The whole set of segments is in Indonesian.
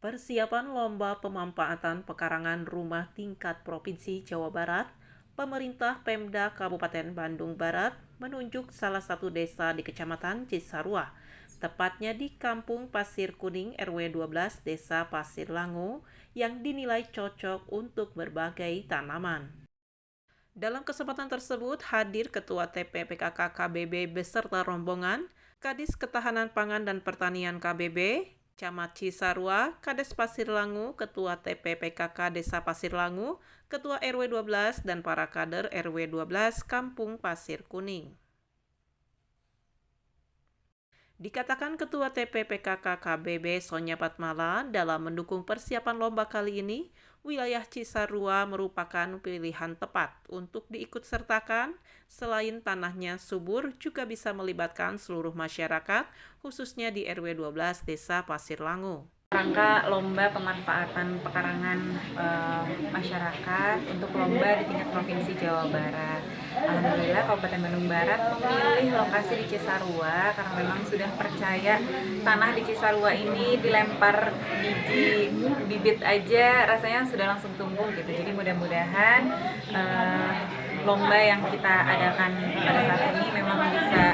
Persiapan Lomba Pemanfaatan Pekarangan Rumah Tingkat Provinsi Jawa Barat, pemerintah Pemda Kabupaten Bandung Barat menunjuk salah satu desa di Kecamatan Cisarua, tepatnya di Kampung Pasir Kuning RW 12 Desa Pasir Langu yang dinilai cocok untuk berbagai tanaman. Dalam kesempatan tersebut hadir Ketua TP-PKK KBB beserta rombongan, Kadis Ketahanan Pangan dan Pertanian KBB, Camat Cisarua, Kades Pasir Langu, Ketua TP-PKK Desa Pasir Langu, Ketua RW 12, dan para kader RW 12 Kampung Pasir Kuning. Dikatakan Ketua TP-PKK KBB Sonya Patmala dalam mendukung persiapan lomba kali ini, wilayah Cisarua merupakan pilihan tepat untuk diikutsertakan. Selain tanahnya subur, juga bisa melibatkan seluruh masyarakat, khususnya di RW 12 Desa Pasir Langu. Rangka lomba pemanfaatan pekarangan masyarakat untuk lomba di tingkat provinsi Jawa Barat. Alhamdulillah Kabupaten Bandung Barat memilih lokasi di Cisarua karena memang sudah percaya tanah di Cisarua ini dilempar bibit aja rasanya sudah langsung tumbuh gitu. Jadi mudah-mudahan lomba yang kita adakan pada saat ini memang bisa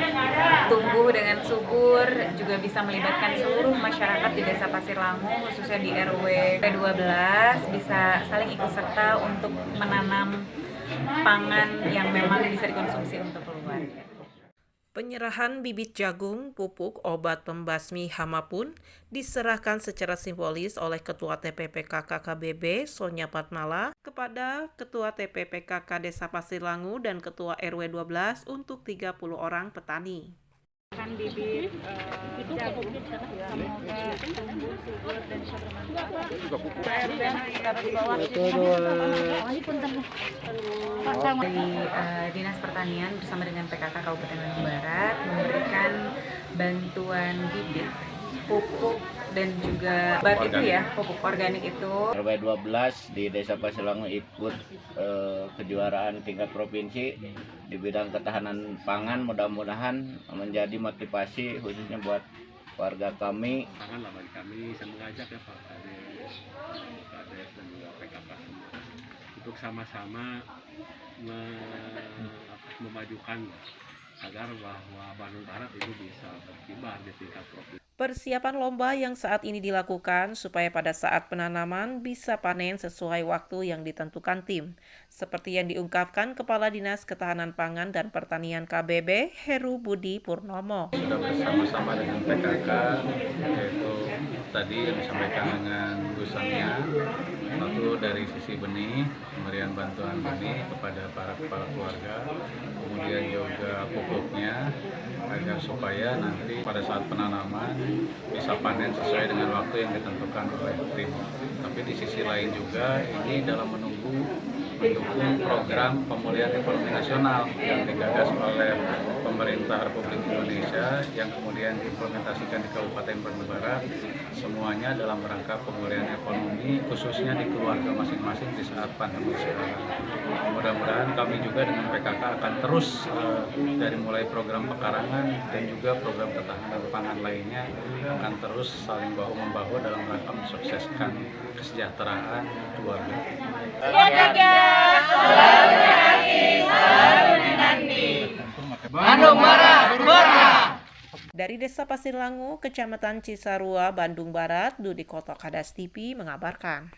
tumbuh dengan subur, juga bisa melibatkan seluruh masyarakat di Desa Pasir Langu, khususnya di RW 12, bisa saling ikut serta untuk menanam pangan yang memang bisa dikonsumsi untuk keluarga. Penyerahan bibit jagung, pupuk, obat pembasmi hama pun diserahkan secara simbolis oleh Ketua TP-PKK KBB Sonya Patmala kepada Ketua TP-PKK Desa Pasir Langu dan Ketua RW 12 untuk 30 orang petani. Bibit jagung semoga tumbuh subur dan bisa bermanfaat. Dari Dinas Pertanian bersama dengan PKK Kabupaten Bandung Barat memberikan bantuan bibit, pupuk dan juga pupuk organik itu. RW 12 di Desa Pasir Langu ikut kejuaraan tingkat provinsi di bidang ketahanan pangan, mudah-mudahan menjadi motivasi khususnya buat warga kami. Pangan lah bagi kami, saya mengajak ya Pak Kades dan juga PKK semua untuk sama-sama memajukan agar bahwa Bandung Barat itu bisa berkibar di tingkat provinsi. Persiapan lomba yang saat ini dilakukan supaya pada saat penanaman bisa panen sesuai waktu yang ditentukan tim. Seperti yang diungkapkan Kepala Dinas Ketahanan Pangan dan Pertanian KBB, Heru Budi Purnomo. Sudah bersama-sama dengan PKK, yaitu tadi yang disampaikan dengan Gusannya, satu dari sisi benih, pemberian bantuan benih kepada para kepala keluarga, kemudian juga pupuknya, agar supaya nanti pada saat penanaman bisa panen sesuai dengan waktu yang ditentukan oleh tim. Tapi di sisi lain juga ini dalam mendukung program pemulihan ekonomi nasional yang digagas oleh pemerintah Republik Indonesia yang kemudian diimplementasikan di Kabupaten Bandung Barat, semuanya dalam rangka pemulihan ekonomi khususnya di keluarga masing-masing di saat pandemi sekarang. Mudah-mudahan kami juga dengan PKK akan terus dari mulai program pekarangan dan juga program ketahanan pangan lainnya akan terus saling bahu-membahu dalam rangka mensukseskan kesejahteraan keluarga. Bandung Barat bergerak. Dari Desa Pasir Langu, Kecamatan Cisarua, Bandung Barat, Dudi Kotok, Kadas TV mengabarkan.